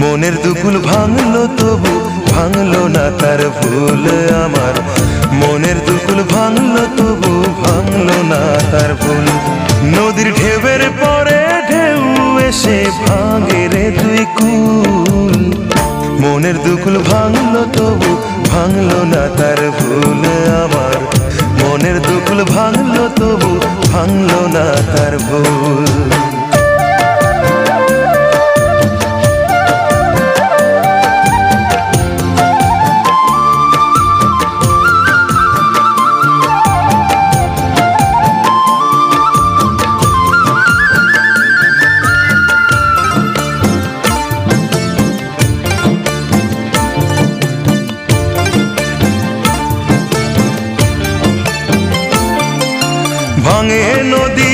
মনের দুকুল ভাঙলো তবু ভাঙলো না তার ভুল আমার। মনের দুকুল ভাঙলো তবু ভাঙলো না তার ভুল। নদীর ঢেউয়ের পরে ঢেউ এসে ভাঙে রে তুই কুল। মনের দুকুল ভাঙলো তবু ভাঙলো না তার ভুল আমার। মনের দুকুল ভাঙলো তবু ভাঙলো না তার ভুল। ভাঙে নদী